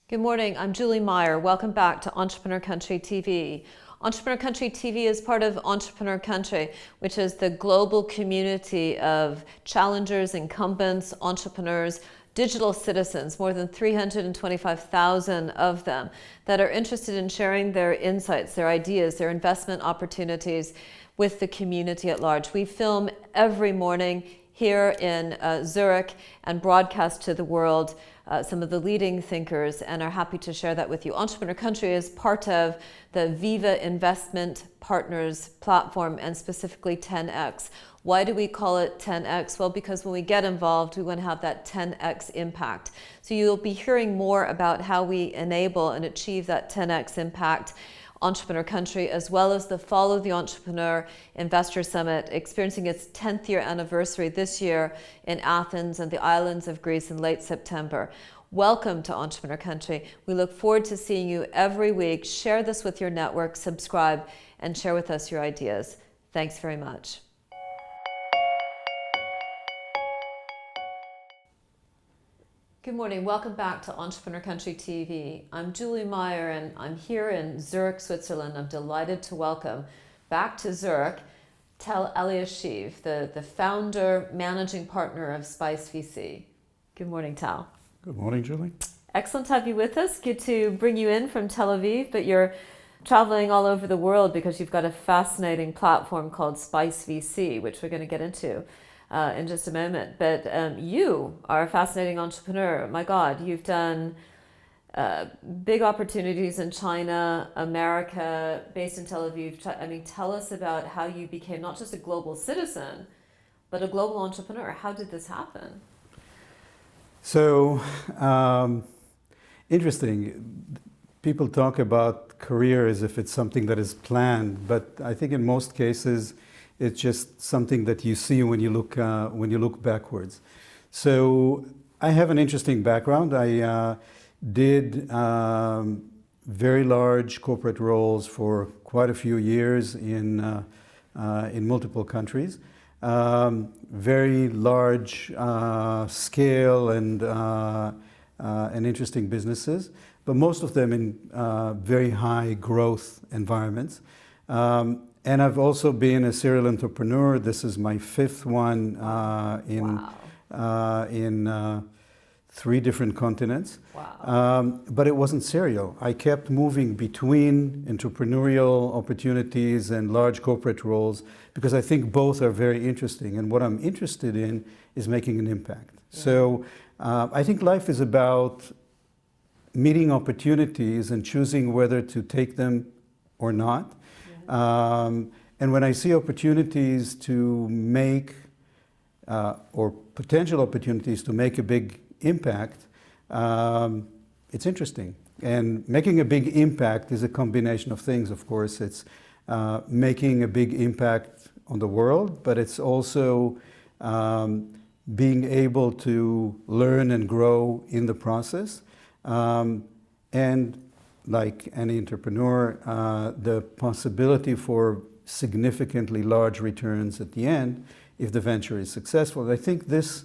Good morning, I'm Julie Meyer. Welcome back to Entrepreneur Country TV. Entrepreneur Country TV is part of Entrepreneur Country, which is the global community of challengers, incumbents, entrepreneurs, digital citizens, more than 325,000 of them, that are interested in sharing their insights, their ideas, their investment opportunities with the community at large. We film every morning here in Zurich and broadcast to the world some of the leading thinkers, and are happy to share that with you. Entrepreneur Country is part of the Viva Investment Partners platform, and specifically 10X. Why do we call it 10X? Well, because when we get involved, we want to have that 10X impact. So you'll be hearing more about how we enable and achieve that 10X impact. Entrepreneur Country, as well as the Follow the Entrepreneur Investor Summit, experiencing its 10th year anniversary this year in Athens and the islands of Greece in late September. Welcome to Entrepreneur Country. We look forward to seeing you every week. Share this with your network, subscribe, and share with us your ideas. Thanks very much. Good morning, welcome back to Entrepreneur Country TV. I'm Julie Meyer and I'm here in Zurich, Switzerland. I'm delighted to welcome back to Zurich Tal Eliashiv, the founder, managing partner of Spice VC. Good morning, Tal. Good morning, Julie. Excellent to have you with us. Good to bring you in from Tel Aviv, but you're traveling all over the world because you've got a fascinating platform called Spice VC, which we're going to get into in just a moment. But you are a fascinating entrepreneur. My God, you've done big opportunities in China, America, based in Tel Aviv. I mean, tell us about how you became not just a global citizen, but a global entrepreneur. How did this happen? So, interesting. People talk about career as if it's something that is planned, but I think in most cases, it's just something that you see when you look backwards. So I have an interesting background. I did very large corporate roles for quite a few years in multiple countries. Very large scale and interesting businesses, but most of them in very high growth environments. And I've also been a serial entrepreneur. This is my fifth one in 3 different continents. Wow. But it wasn't serial. I kept moving between entrepreneurial opportunities and large corporate roles because I think both are very interesting. And what I'm interested in is making an impact. Yeah. So I think life is about meeting opportunities and choosing whether to take them or not. And when I see opportunities to make, or potential opportunities to make a big impact, it's interesting. And making a big impact is a combination of things, of course. It's making a big impact on the world, but it's also being able to learn and grow in the process. And like any entrepreneur, the possibility for significantly large returns at the end if the venture is successful. I think this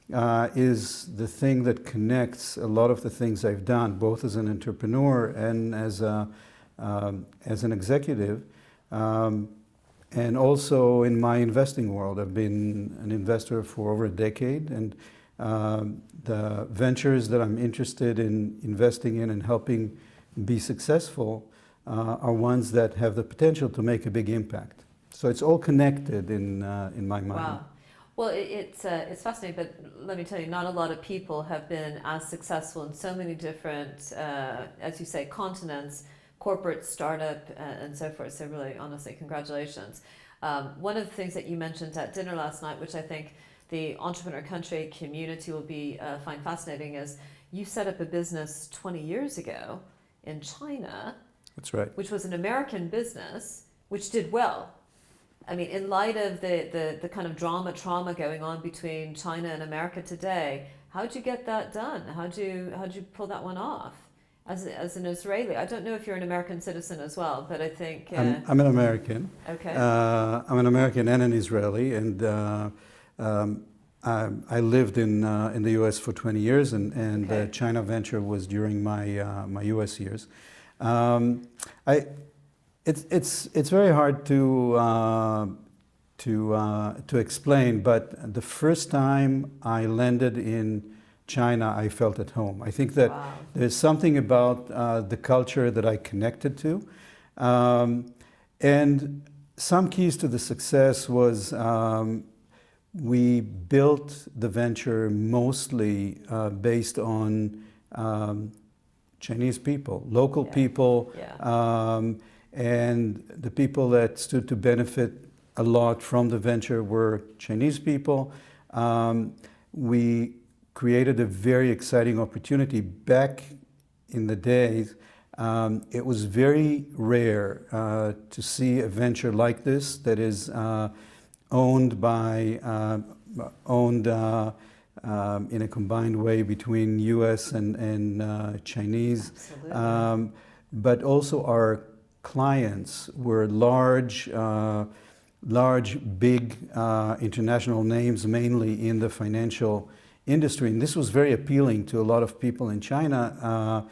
is the thing that connects a lot of the things I've done, both as an entrepreneur and as an executive, and also in my investing world. I've been an investor for over a decade, and the ventures that I'm interested in investing in and helping be successful are ones that have the potential to make a big impact. So it's all connected in my mind. Wow. Well, it's fascinating, but let me tell you, not a lot of people have been as successful in so many different, as you say, continents, corporate, startup, and so forth. So really, honestly, congratulations. One of the things that you mentioned at dinner last night, which I think the Entrepreneur Country community will find fascinating, is you set up a business 20 years ago in China. That's right. Which was an American business, which did well. I mean, in light of the kind of trauma going on between China and America today, how'd you get that done? How'd you pull that one off? As an Israeli, I don't know if you're an American citizen as well, but I think I'm an American. Okay. I'm an American and an Israeli, and I lived in the U.S. for 20 years, and Okay. China venture was during my U.S. years. It's very hard to explain, but the first time I landed in China, I felt at home. I think that Wow. there's something about the culture that I connected to, and some keys to the success was we built the venture mostly based on Chinese people, local Yeah. people, Yeah. and the people that stood to benefit a lot from the venture were Chinese people. We created a very exciting opportunity. Back in the days, it was very rare to see a venture like this that is owned in a combined way between U.S. and Chinese. Absolutely. But also our clients were large, big international names, mainly in the financial industry. And this was very appealing to a lot of people in China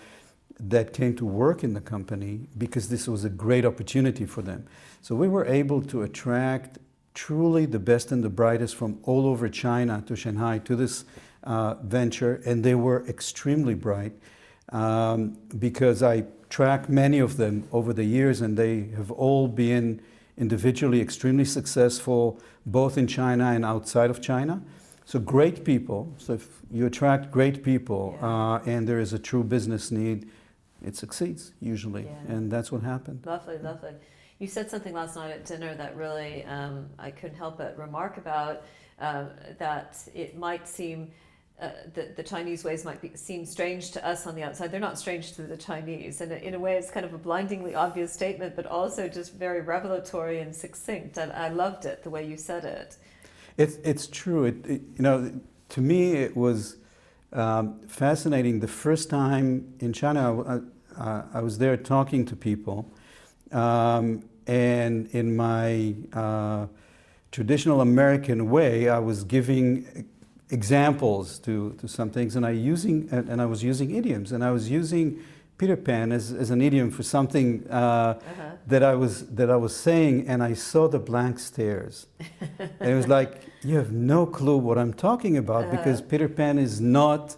that came to work in the company because this was a great opportunity for them. So we were able to attract truly the best and the brightest from all over China to Shanghai to this venture, and they were extremely bright because I tracked many of them over the years, and they have all been individually extremely successful, both in China and outside of China. So great people. So if you attract great people and there is a true business need, it succeeds usually, and that's what happened. Lovely, lovely. You said something last night at dinner that really I couldn't help but remark about, that it might seem the Chinese ways might seem strange to us on the outside. They're not strange to the Chinese, and in a way it's kind of a blindingly obvious statement, but also just very revelatory and succinct, and I loved it, the way you said it. It's true. To me it was fascinating. The first time in China, I was there talking to people, and in my traditional American way, I was giving examples to some things, and I was using idioms, and I was using Peter Pan as an idiom for something that I was saying, and I saw the blank stares. And it was like, you have no clue what I'm talking about because Peter Pan is not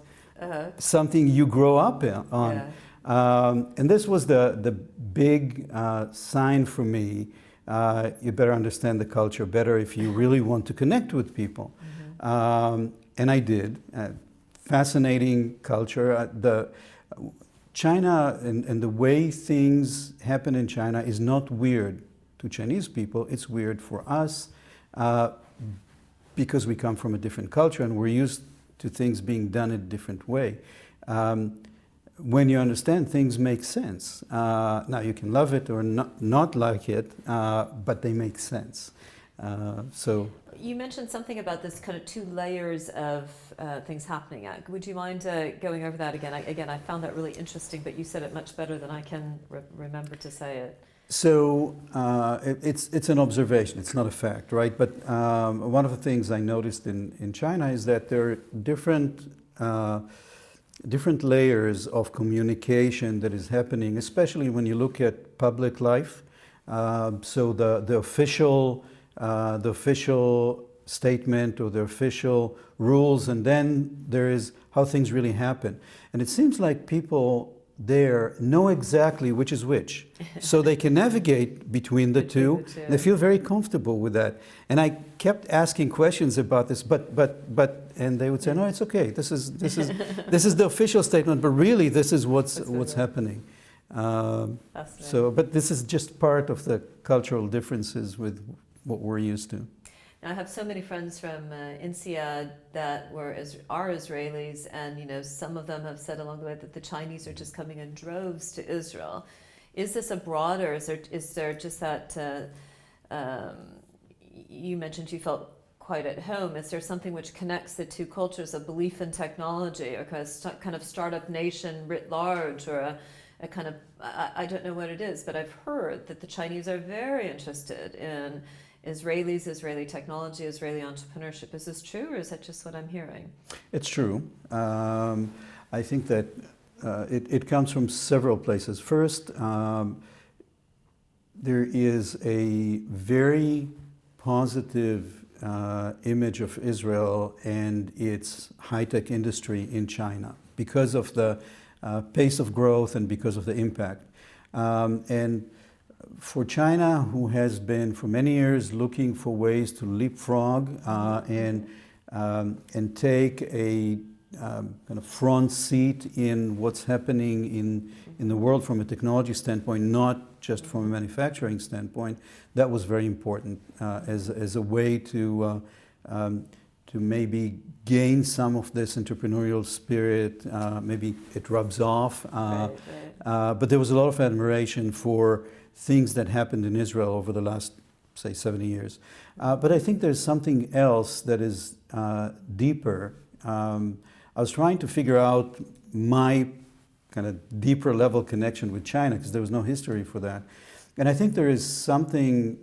something you grow up on. And this was the big sign for me. You better understand the culture better if you really want to connect with people. And I did. Fascinating culture. China and the way things happen in China is not weird to Chinese people. It's weird for us because we come from a different culture and we're used to things being done in a different way. When you understand, things make sense. Now you can love it or not like it, but they make sense. So you mentioned something about this kind of two layers of things happening. Would you mind going over that again? I found that really interesting, but you said it much better than I can remember to say it. So it's an observation, it's not a fact, right? But one of the things I noticed in China is that there are different layers of communication that is happening, especially when you look at public life. So the official statement or the official rules, and then there is how things really happen. And it seems like people there know exactly which is which, so they can navigate between the two. They feel very comfortable with that. And I kept asking questions about this, but, and they would say, no, it's okay. This is the official statement, but really this is what's happening. But this is just part of the cultural differences with what we're used to. Now, I have so many friends from INSEAD that are Israelis, and some of them have said along the way that the Chinese are just coming in droves to Israel. Is this a broader? Is there just that? You mentioned you felt quite at home. Is there something which connects the two cultures, a belief in technology, or kind of startup nation writ large, or a kind of I don't know what it is, but I've heard that the Chinese are very interested in Israelis, Israeli technology, Israeli entrepreneurship. Is this true, or is that just what I'm hearing? It's true. I think that it comes from several places. First, there is a very positive image of Israel and its high-tech industry in China because of the pace of growth and because of the impact. And for China, who has been for many years looking for ways to leapfrog and take a kind of front seat in what's happening in the world from a technology standpoint, not just from a manufacturing standpoint, that was very important as a way to maybe gain some of this entrepreneurial spirit. Maybe it rubs off. But there was a lot of admiration for things that happened in Israel over the last, say, 70 years. But I think there's something else that is deeper. I was trying to figure out my kind of deeper level connection with China because there was no history for that. And I think there is something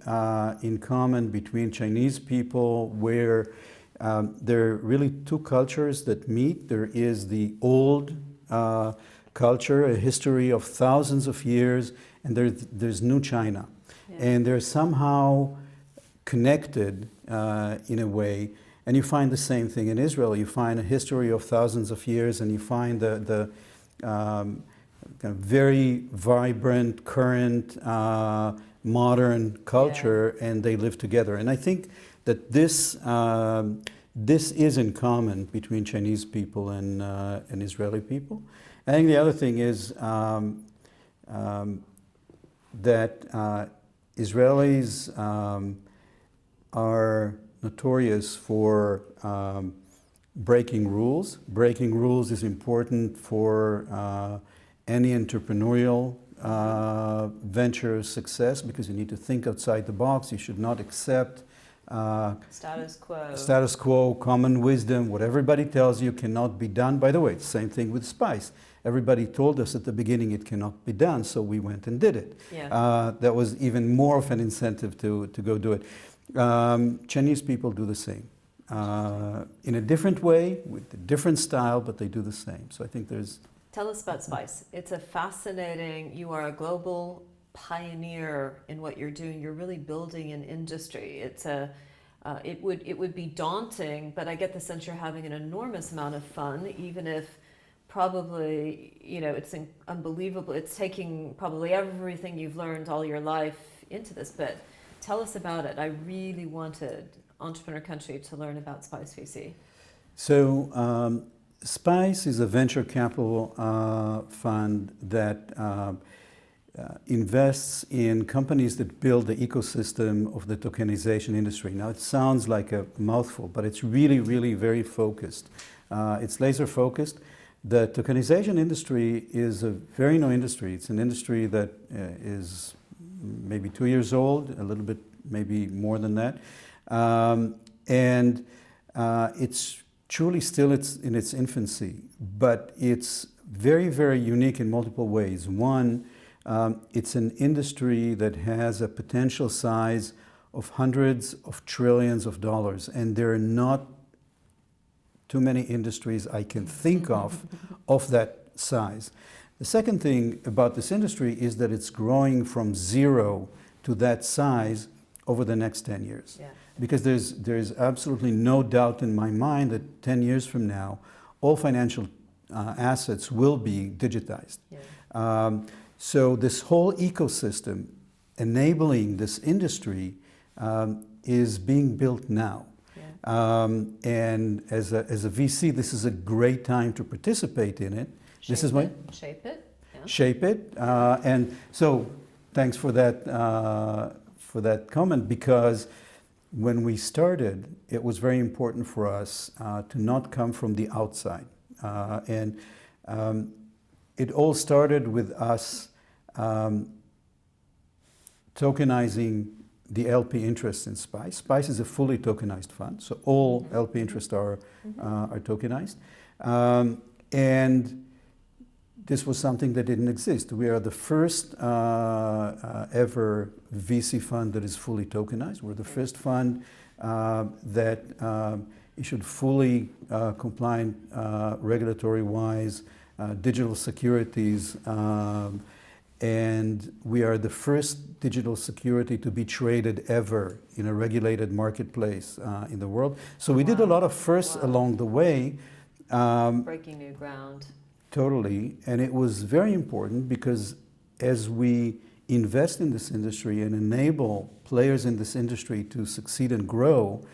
in common between Chinese people where there are really two cultures that meet. There is the old culture, a history of thousands of years, and there's new China. Yeah. And they're somehow connected in a way. And you find the same thing in Israel. You find a history of thousands of years, and you find the kind of very vibrant, current, modern culture, and they live together. And I think that this is in common between Chinese people and Israeli people. I think the other thing is that Israelis are notorious for breaking rules. Breaking rules is important for any entrepreneurial venture success because you need to think outside the box. You should not accept status quo, common wisdom, what everybody tells you cannot be done. By the way, it's the same thing with spice. Everybody told us at the beginning it cannot be done, so we went and did it. Yeah. That was even more of an incentive to go do it. Chinese people do the same. In a different way, with a different style, but they do the same. So I think there's... Tell us about spice. It's a fascinating, you are a global pioneer in what you're doing. You're really building an industry. It's it would be daunting, but I get the sense you're having an enormous amount of fun, even if probably, it's unbelievable. It's taking probably everything you've learned all your life into this, but tell us about it. I really wanted Entrepreneur Country to learn about Spice VC. So Spice is a venture capital fund that invests in companies that build the ecosystem of the tokenization industry. Now it sounds like a mouthful, but it's really, really very focused. It's laser focused. The tokenization industry is a very new industry. It's an industry that is maybe 2 years old, a little bit, maybe more than that. And it's truly still in its infancy, but it's very, very unique in multiple ways. One, it's an industry that has a potential size of hundreds of trillions of dollars, and there are not too many industries I can think of that size. The second thing about this industry is that it's growing from zero to that size over the next 10 years. Yeah. Because there's absolutely no doubt in my mind that 10 years from now, all financial assets will be digitized. Yeah. So this whole ecosystem enabling this industry is being built now. Yeah. And as a VC, this is a great time to participate in it. Shape it. Yeah. Shape it. And so thanks for that comment, because when we started, it was very important for us to not come from the outside. And it all started with us tokenizing the LP interest in Spice. Spice is a fully tokenized fund, so all LP interests are tokenized. And this was something that didn't exist. We are the first ever VC fund that is fully tokenized. We're the first fund that issued fully compliant, regulatory-wise, digital securities, and we are the first digital security to be traded ever in a regulated marketplace in the world. So we did a lot of firsts along the way. Breaking new ground. Totally, and it was very important because as we invest in this industry and enable players in this industry to succeed and grow,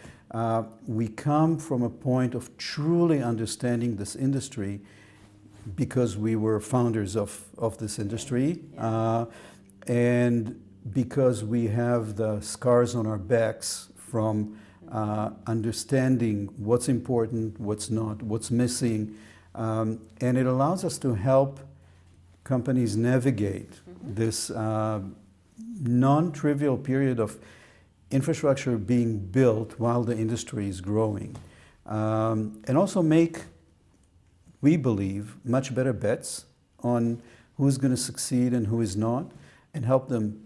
we come from a point of truly understanding this industry because we were founders of this industry, and because we have the scars on our backs from understanding what's important, what's not, what's missing, and it allows us to help companies navigate this non-trivial period of infrastructure being built while the industry is growing, and also make, we believe, much better bets on who's going to succeed and who is not, and help them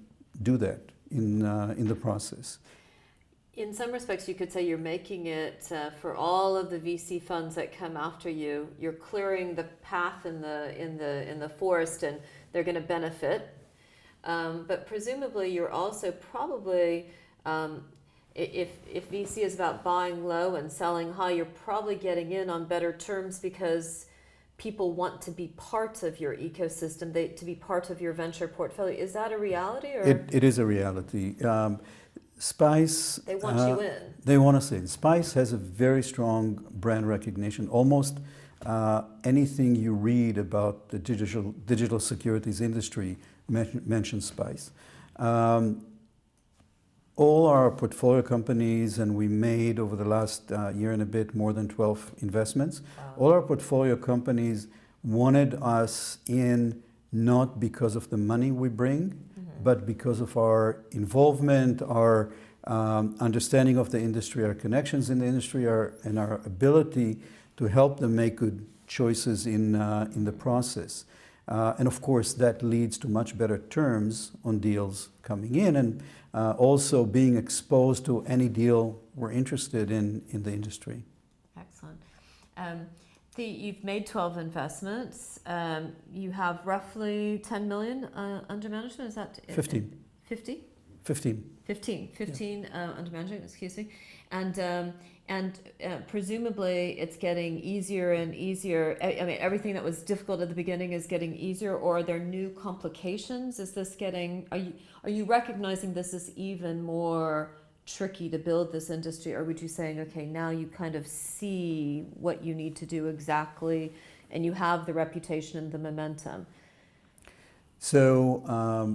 do that in the process. In some respects, you could say you're making it for all of the VC funds that come after you. You're clearing the path in the forest, and they're going to benefit. But presumably, you're also probably, if VC is about buying low and selling high, you're probably getting in on better terms because people want to be part of your ecosystem, to be part of your venture portfolio. Is that a reality? Or? It is a reality. Spice, they want you in. They want us in. Spice has a very strong brand recognition. Almost anything you read about the digital securities industry mentions Spice. All our portfolio companies, and we made over the last year and a bit more than 12 investments. Wow. All our portfolio companies wanted us in not because of the money we bring, but because of our involvement, our understanding of the industry, our connections in the industry, and our ability to help them make good choices in the process. And of course, that leads to much better terms on deals coming in, and also being exposed to any deal we're interested in the industry. Excellent. You've made 12 investments. You have roughly 10 million under management. Is that 15? 50? 15. 15 under management. Excuse me. And presumably it's getting easier and easier. I mean, everything that was difficult at the beginning is getting easier. Or are there new complications? Is this getting? Are you recognizing this is even more tricky to build this industry, or would you saying, okay, now you kind of see what you need to do exactly, and you have the reputation and the momentum? So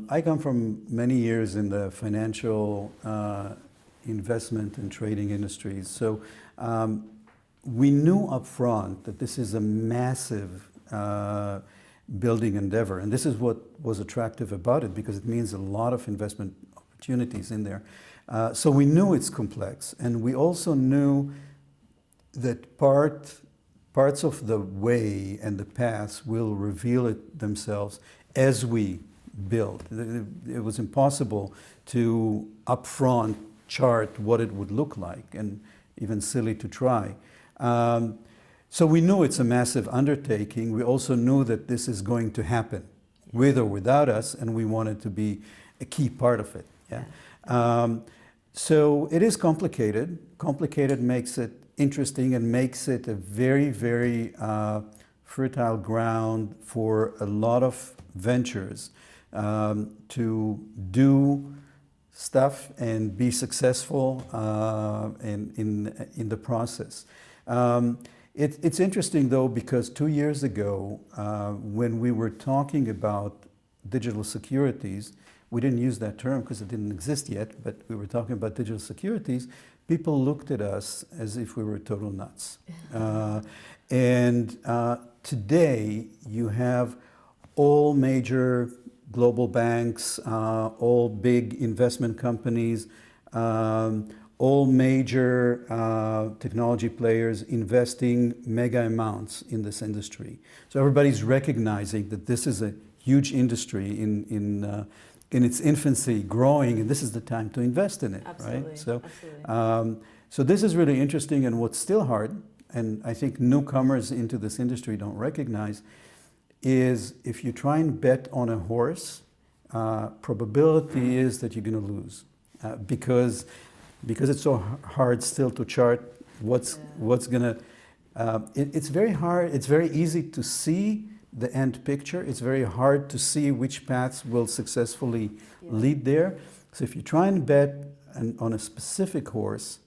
I come from many years in the financial investment and trading industries. So we knew up front that this is a massive building endeavor, and this is what was attractive about it, because it means a lot of investment opportunities in there. So we knew it's complex, and we also knew that parts of the way and the paths will reveal it themselves as we build. It was impossible to upfront chart what it would look like, and even silly to try. So we knew it's a massive undertaking. We also knew that this is going to happen, with or without us, and we wanted to be a key part of it. Yeah. So it is complicated. Complicated makes it interesting and makes it a very, very fertile ground for a lot of ventures to do stuff and be successful in the process. It's interesting though, because 2 years ago, when we were talking about digital securities, we didn't use that term because it didn't exist yet, but we were talking about digital securities. People looked at us as if we were total nuts. And today you have all major global banks, all big investment companies, all major technology players investing mega amounts in this industry. So everybody's recognizing that this is a huge industry in its infancy, growing, and this is the time to invest in it. Absolutely. Right? So, Absolutely. So this is really interesting, and what's still hard, and I think newcomers into this industry don't recognize, is if you try and bet on a horse, probability is that you're going to lose because it's so hard still to chart what's going to. It's very hard. It's very easy to see the end picture. It's very hard to see which paths will successfully lead there. So if you try and bet on a specific horse,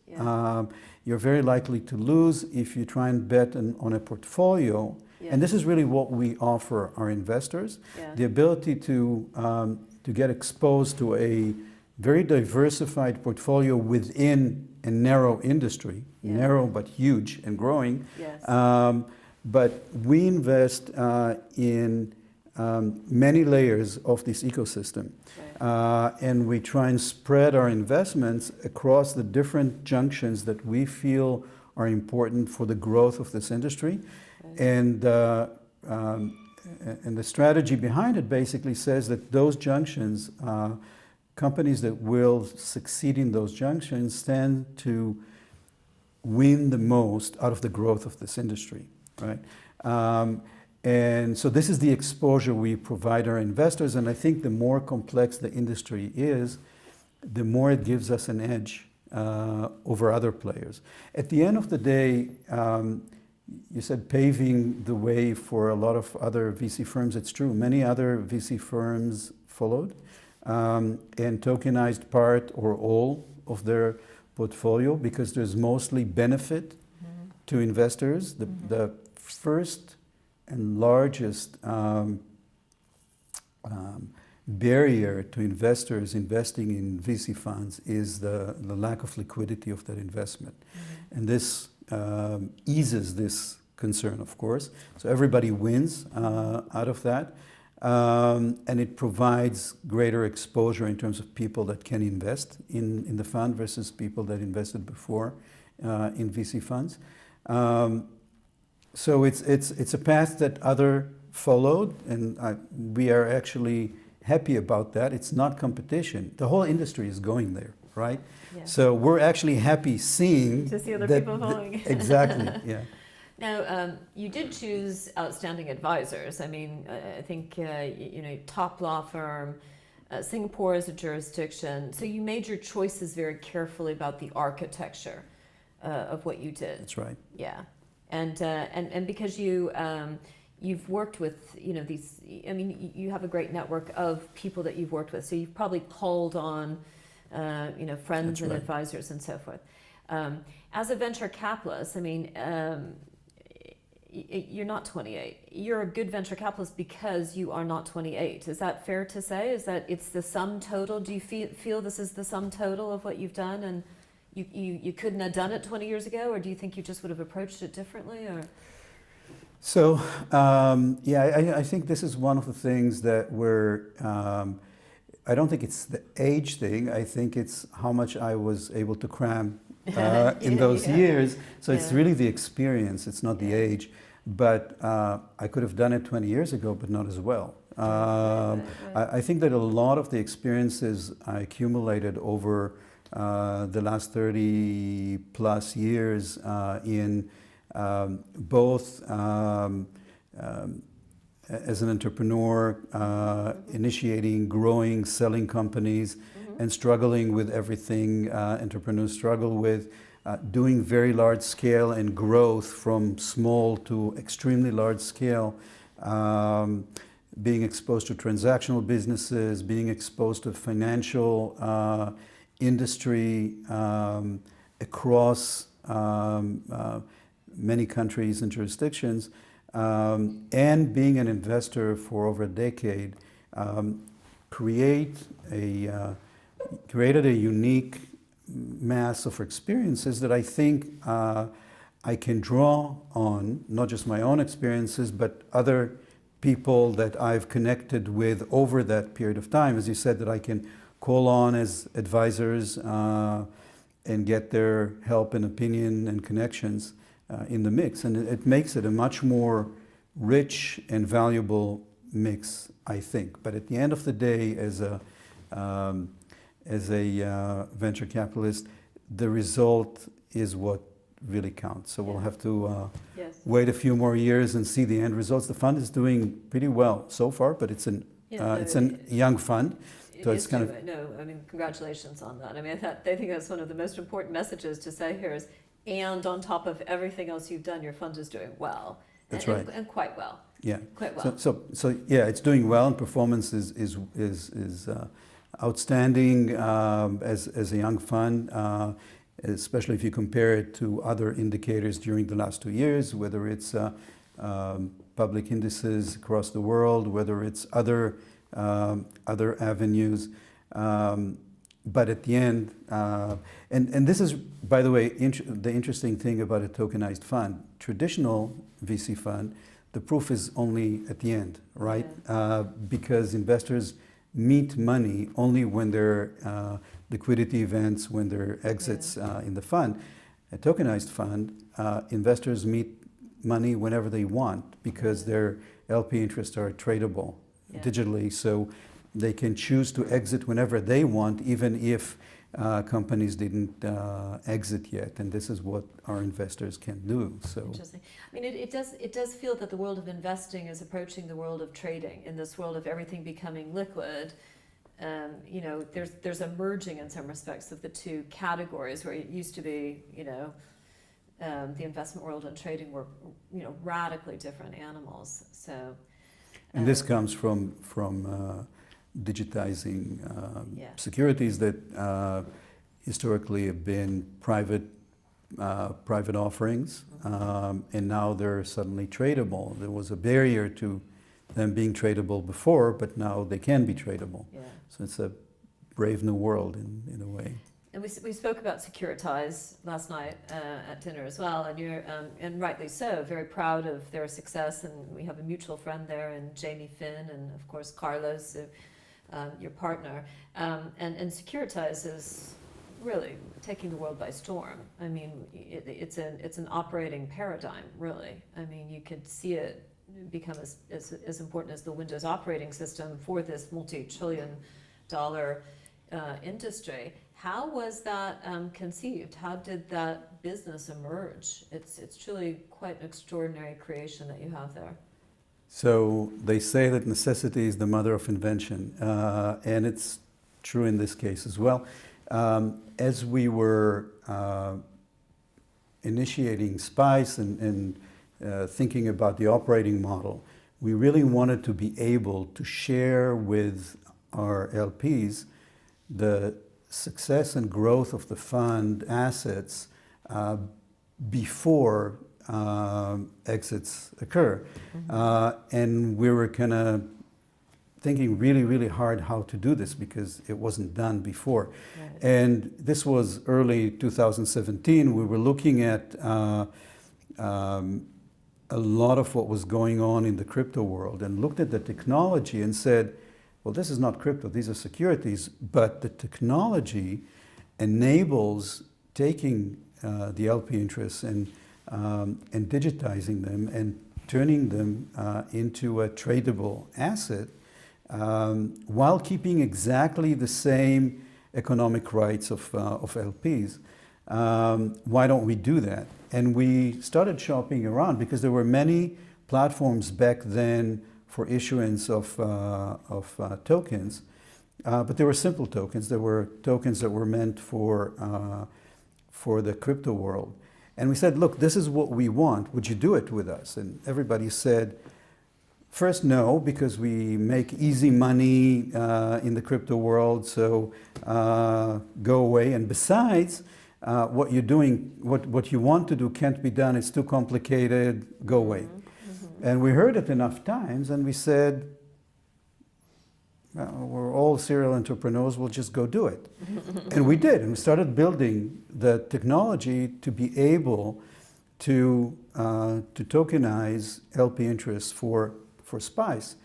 you're very likely to lose. If you try and bet on a portfolio, and this is really what we offer our investors, the ability to get exposed to a very diversified portfolio within a narrow industry, narrow but huge and growing. But we invest in many layers of this ecosystem. And we try and spread our investments across the different junctions that we feel are important for the growth of this industry. And the strategy behind it basically says that those junctions, companies that will succeed in those junctions tend to win the most out of the growth of this industry, right? And so this is the exposure we provide our investors, and I think the more complex the industry is, the more it gives us an edge over other players. At the end of the day, you said paving the way for a lot of other VC firms. It's true. Many other VC firms followed and tokenized part or all of their portfolio because there's mostly benefit to investors. The first and largest barrier to investors investing in VC funds is the lack of liquidity of that investment. And this eases this concern, of course. So everybody wins out of that. And it provides greater exposure in terms of people that can invest in the fund versus people that invested before in VC funds. So it's a path that other followed, and we are actually happy about that. It's not competition. The whole industry is going there, right? So we're actually happy seeing to see other people following. Exactly. Yeah. Now, you did choose outstanding advisors. I mean, I think top law firm. Singapore is a jurisdiction, so you made your choices very carefully about the architecture of what you did. That's right. Yeah. And because you've worked with these, I mean, you have a great network of people that you've worked with, so you've probably called on friends and advisors and so forth. As a venture capitalist, I mean, you're not 28. You're a good venture capitalist because you are not 28. Is that fair to say? Is that it's the sum total? Do you feel this is the sum total of what you've done and you couldn't have done it 20 years ago, or do you think you just would have approached it differently? Or so I think this is one of the things that I don't think it's the age thing. I think it's how much I was able to cram in those years. So it's really the experience. It's not the age. But I could have done it 20 years ago, but not as well. I think that a lot of the experiences I accumulated over the last 30 plus years in both as an entrepreneur, initiating, growing, selling companies, and struggling with everything entrepreneurs struggle with, doing very large scale and growth from small to extremely large scale, being exposed to transactional businesses, being exposed to financial industry across many countries and jurisdictions, and being an investor for over a decade, created a unique mass of experiences that I think I can draw on, not just my own experiences, but other people that I've connected with over that period of time. As you said, that I can call on as advisors and get their help and opinion and connections in the mix. And it makes it a much more rich and valuable mix, I think. But at the end of the day, as a venture capitalist, the result is what really counts. So we'll have to wait a few more years and see the end results. The fund is doing pretty well so far, but it's a young fund. So it's kind of I mean, congratulations on that. I mean, I think that's one of the most important messages to say here is, and on top of everything else you've done, your fund is doing well. That's right, and quite well. Yeah, quite well. So yeah, it's doing well, and performance is outstanding as a young fund. Especially if you compare it to other indicators during the last 2 years, whether it's public indices across the world, whether it's other avenues. But at the end, and this is, by the way, the interesting thing about a tokenized fund. Traditional VC fund, the proof is only at the end, right? Yeah. Because investors meet money only when there are liquidity events, when there are exits in the fund. A tokenized fund, investors meet money whenever they want because their LP interests are tradable digitally, so they can choose to exit whenever they want, even if companies didn't exit yet, and this is what our investors can do. So interesting. I mean, it does feel that the world of investing is approaching the world of trading. In this world of everything becoming liquid, you know, there's a merging in some respects of the two categories where it used to be, you know, the investment world and trading were, you know, radically different animals. So, and this comes from digitizing securities that historically have been private offerings, and now they're suddenly tradable. There was a barrier to them being tradable before, but now they can be tradable. Yeah. So it's a brave new world in a way. And we spoke about Securitize last night at dinner as well, and you're and rightly so, very proud of their success. And we have a mutual friend there, and Jamie Finn, and of course Carlos, your partner. And Securitize is really taking the world by storm. I mean, it's an operating paradigm, really. I mean, you could see it become as important as the Windows operating system for this multi-trillion-dollar industry. How was that conceived? How did that business emerge? It's truly quite an extraordinary creation that you have there. So they say that necessity is the mother of invention, and it's true in this case as well. As we were initiating SPICE and thinking about the operating model, we really wanted to be able to share with our LPs the success and growth of the fund assets before exits occur. Mm-hmm. And we were kind of thinking really, really hard how to do this because it wasn't done before. Right. And this was early 2017. We were looking at a lot of what was going on in the crypto world and looked at the technology and said, well, this is not crypto, these are securities, but the technology enables taking the LP interests and digitizing them and turning them into a tradable asset while keeping exactly the same economic rights of LPs. Why don't we do that? And we started shopping around because there were many platforms back then for issuance of tokens, but they were simple tokens. There were tokens that were meant for the crypto world. And we said, look, this is what we want. Would you do it with us? And everybody said, first, no, because we make easy money in the crypto world, so go away. And besides, what you're doing, what you want to do can't be done. It's too complicated. Go away. Mm-hmm. And we heard it enough times, and we said, well, we're all serial entrepreneurs, we'll just go do it. And we did, and we started building the technology to be able to tokenize LP interests for SPICE.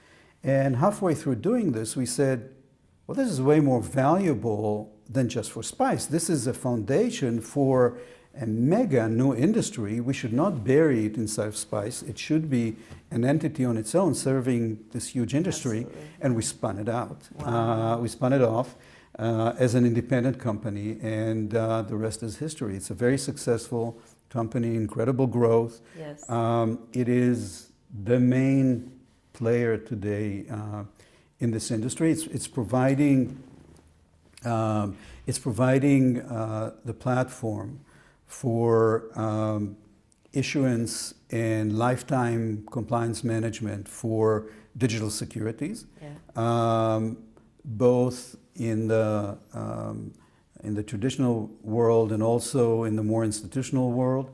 And halfway through doing this, we said, well, this is way more valuable than just for spice. This is a foundation for a mega new industry. We should not bury it inside of spice. It should be an entity on its own serving this huge industry. Absolutely. And we spun it out. Wow. We spun it off as an independent company, and the rest is history. It's a very successful company, incredible growth. Yes. It is the main player today in this industry. It's providing the platform for issuance and lifetime compliance management for digital securities, both in the traditional world and also in the more institutional world.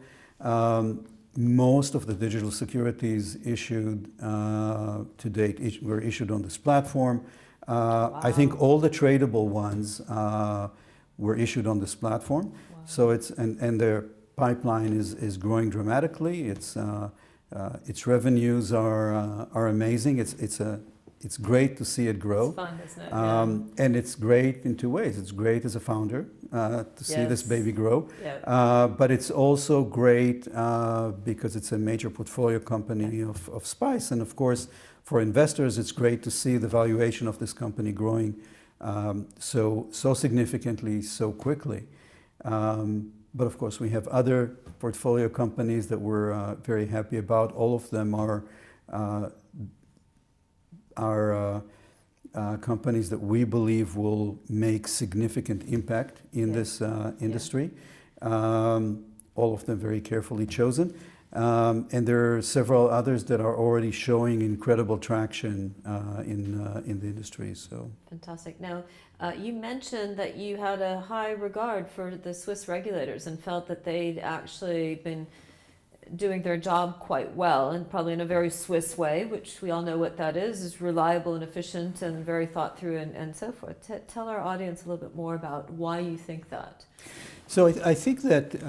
Most of the digital securities issued to date were issued on this platform. Wow. I think all the tradable ones were issued on this platform. Wow. So and their pipeline is growing dramatically. Its revenues are amazing. It's great to see it grow. It's fun, isn't it? And it's great in two ways. It's great as a founder to see this baby grow. Yeah. But it's also great because it's a major portfolio company of spice. And of course, for investors, it's great to see the valuation of this company growing so significantly, so quickly. But of course, we have other portfolio companies that we're very happy about. All of them are companies that we believe will make significant impact in this industry. All of them very carefully chosen. And there are several others that are already showing incredible traction in the industry. So fantastic. Now, you mentioned that you had a high regard for the Swiss regulators and felt that they'd actually been doing their job quite well, and probably in a very Swiss way, which we all know what that is reliable and efficient and very thought through and so forth. Tell our audience a little bit more about why you think that. So I think that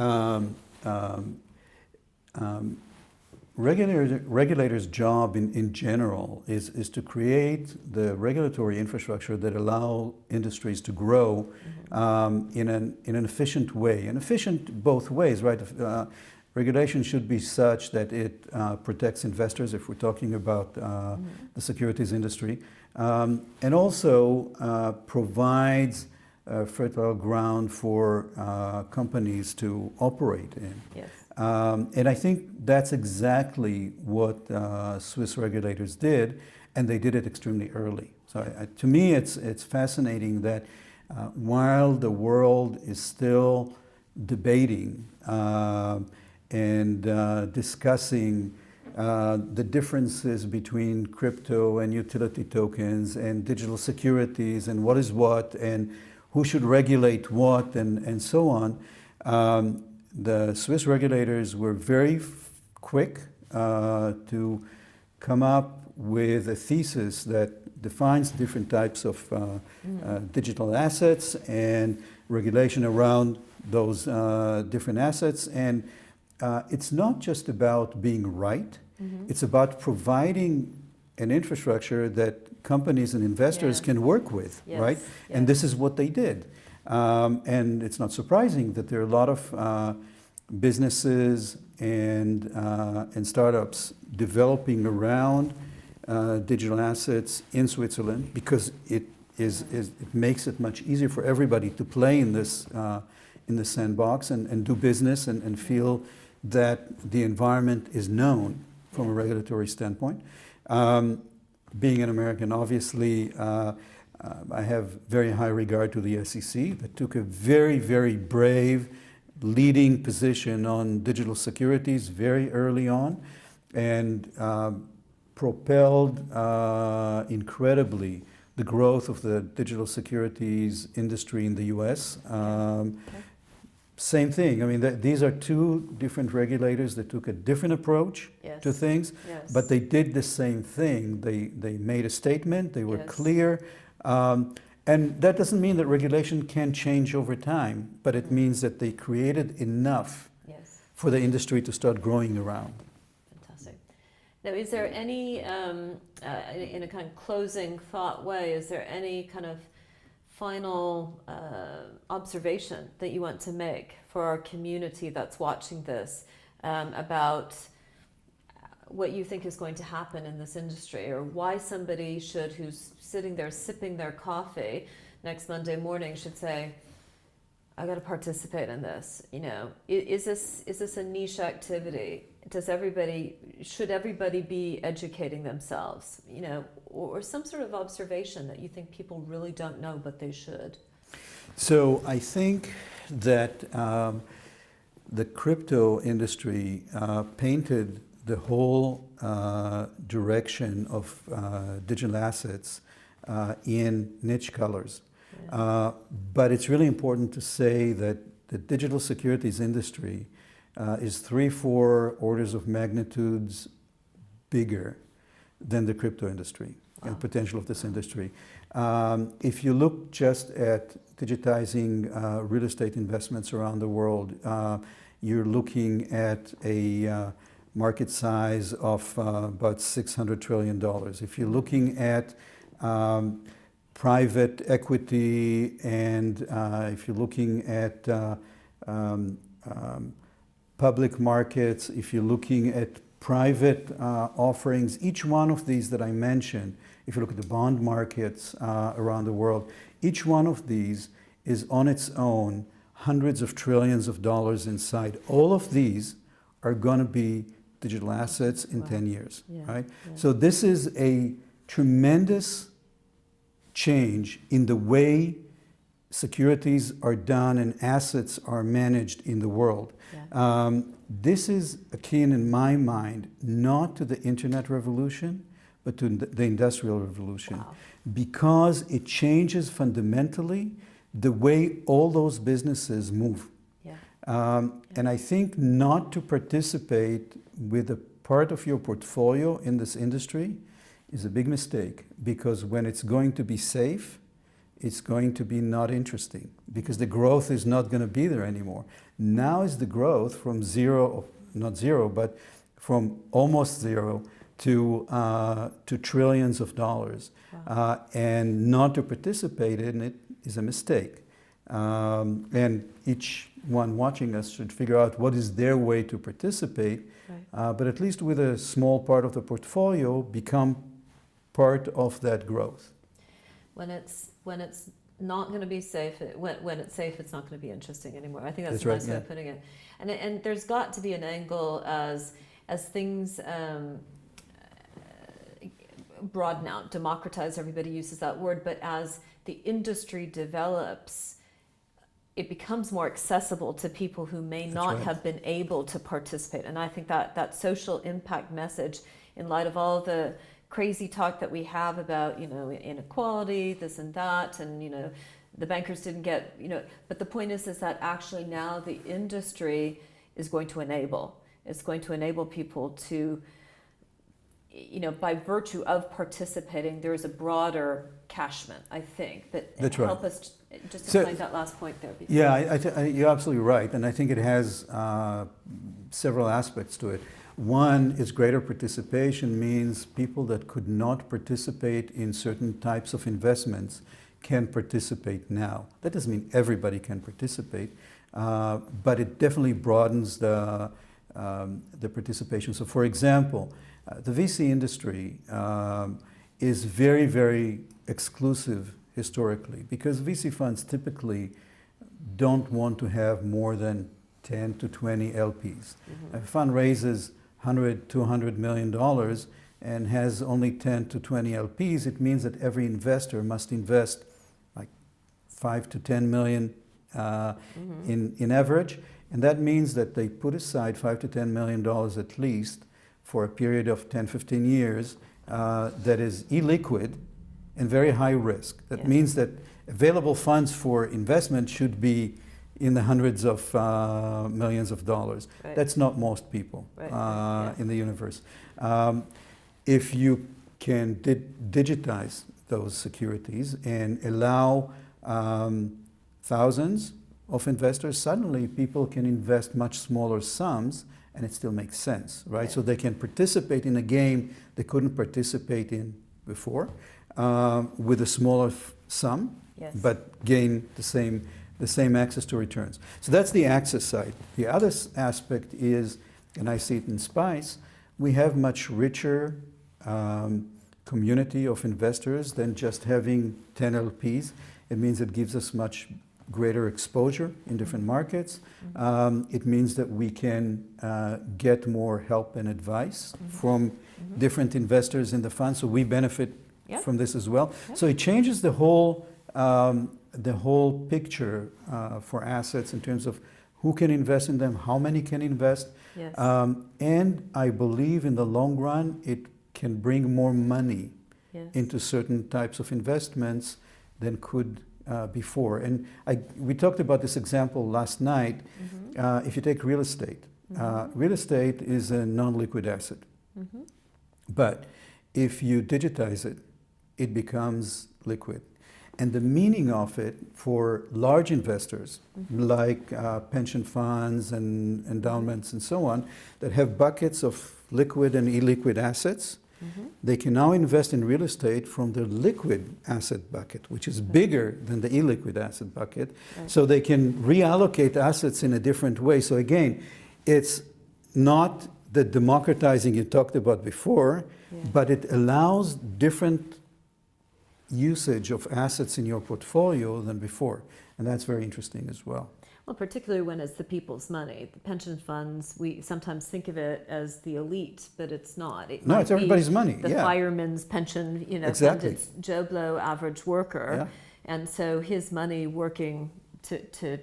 regulators' job in general is to create the regulatory infrastructure that allow industries to grow in an efficient way, and efficient both ways, right? Regulation should be such that it protects investors, if we're talking about the securities industry, and also provides fertile ground for companies to operate in. Yes. And I think that's exactly what Swiss regulators did, and they did it extremely early. So to me, it's fascinating that while the world is still debating and discussing the differences between crypto and utility tokens and digital securities and what is what and who should regulate what and so on, the Swiss regulators were very quick to come up with a thesis that defines different types of digital assets and regulation around those different assets. And it's not just about being right, it's about providing an infrastructure that companies and investors can work with, right? Yes. And this is what they did. And it's not surprising that there are a lot of businesses and startups developing around digital assets in Switzerland because it makes it much easier for everybody to play in this sandbox and do business and feel that the environment is known from a regulatory standpoint. Being an American, obviously, I have very high regard to the SEC that took a very, very brave leading position on digital securities very early on and propelled incredibly the growth of the digital securities industry in the US. Same thing. I mean, these are two different regulators that took a different approach to things, but they did the same thing. They made a statement, they were clear, and that doesn't mean that regulation can change over time, but it means that they created enough for the industry to start growing around. Fantastic. Now, is there any, in a kind of closing thought way, is there any kind of final observation that you want to make for our community that's watching this about what you think is going to happen in this industry, or why somebody should, who's sitting there sipping their coffee next Monday morning, should say, I got to participate in this. You know, is this a niche activity? Should everybody be educating themselves? You know, or some sort of observation that you think people really don't know, but they should. So I think that the crypto industry painted the whole direction of digital assets in niche colors. Yeah. But it's really important to say that the digital securities industry is 3-4 orders of magnitudes bigger than the crypto industry. Wow. And potential of this industry. If you look just at digitizing real estate investments around the world, you're looking at a market size of about $600 trillion. If you're looking at private equity, and if you're looking at public markets, if you're looking at private offerings, each one of these that I mentioned, if you look at the bond markets around the world, each one of these is on its own hundreds of trillions of dollars inside. All of these are going to be digital assets in 10 years, right? Yeah. So this is a tremendous change in the way securities are done and assets are managed in the world. Yeah. This is akin, in my mind, not to the internet revolution, but to the industrial revolution. Wow. Because it changes fundamentally the way all those businesses move. Yeah. And I think not to participate with a part of your portfolio in this industry is a big mistake, because when it's going to be safe, it's going to be not interesting, because the growth is not going to be there anymore. Now is the growth from zero, not zero, but from almost zero to trillions of dollars. Wow. And not to participate in it is a mistake. And each one watching us should figure out what is their way to participate, right. But at least with a small part of the portfolio, become part of that growth. When it's not going to be safe, when it's safe, it's not going to be interesting anymore. I think that's a nice way of putting it. And there's got to be an angle as things broaden out, democratize, everybody uses that word, but as the industry develops, it becomes more accessible to people who may not have been able to participate. And I think that social impact message, in light of all the crazy talk that we have about, you know, inequality, this and that, and, you know, the bankers didn't get, you know, but the point is that actually now the industry is going to enable. It's going to enable people to, you know, by virtue of participating, there is a broader cashment, I think. But that's help right. us just explain that last point there. Yeah, you're absolutely right. And I think it has several aspects to it. One is greater participation means people that could not participate in certain types of investments can participate now. That doesn't mean everybody can participate, but it definitely broadens the participation. So for example, the VC industry is very, very exclusive historically, because VC funds typically don't want to have more than 10 to 20 LPs. Mm-hmm. If a fund raises $100, $200 million and has only 10 to 20 LPs, it means that every investor must invest like 5 to 10 million in average. And that means that they put aside $5 to $10 million at least for a period of 10, 15 years that is illiquid and very high risk. That means that available funds for investment should be in the hundreds of millions of dollars. Right. That's not most people in the universe. If you can digitize those securities and allow thousands of investors, suddenly people can invest much smaller sums and it still makes sense, right? So they can participate in a game they couldn't participate in before with a smaller sum, Yes. but gain the same access to returns. So that's the access side. The other aspect is, and I see it in SPICE, we have much richer community of investors than just having 10 LPs. It means it gives us much greater exposure in different markets. It means that we can get more help and advice from different investors in the fund, so we benefit from this as well. So it changes the whole picture for assets in terms of who can invest in them, how many can invest, Yes. And I believe in the long run it can bring more money into certain types of investments than could before. And we talked about this example last night. If you take real estate, real estate is a non-liquid asset. But if you digitize it, it becomes liquid. And the meaning of it for large investors, like pension funds and endowments and so on, that have buckets of liquid and illiquid assets, they can now invest in real estate from the liquid asset bucket, which is bigger than the illiquid asset bucket. So they can reallocate assets in a different way. So again, it's not the democratizing you talked about before, but it allows different usage of assets in your portfolio than before. And that's very interesting as well. Well, particularly when it's the people's money. The pension funds, we sometimes think of it as the elite, but it's not. No, it's everybody's money. The fireman's pension, exactly. Fund, it's Joe Blow, average worker. And so his money working to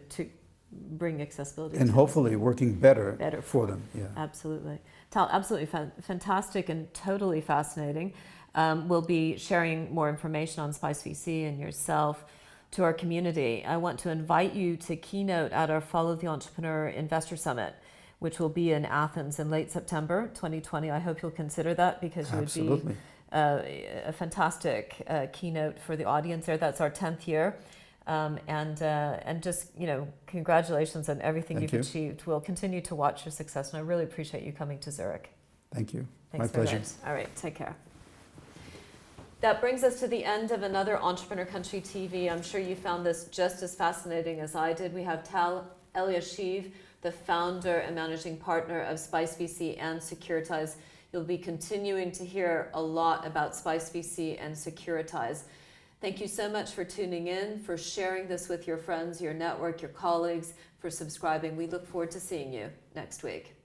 bring accessibility. And hopefully working better for them. Absolutely. Tal, absolutely fantastic and totally fascinating. We'll be sharing more information on SPICE VC and yourself to our community. I want to invite you to keynote at our Follow the Entrepreneur Investor Summit, which will be in Athens in late September 2020. I hope you'll consider that, because you would be a fantastic keynote for the audience there. That's our 10th year. And just, congratulations on everything you've achieved. We'll continue to watch your success, and I really appreciate you coming to Zurich. Thank you. Thanks My pleasure. much. All right, take care. That brings us to the end of another Entrepreneur Country TV. I'm sure you found this just as fascinating as I did. We have Tal Eliashiv, the founder and managing partner of SPICE VC and Securitize. You'll be continuing to hear a lot about SPICE VC and Securitize. Thank you so much for tuning in, for sharing this with your friends, your network, your colleagues, for subscribing. We look forward to seeing you next week.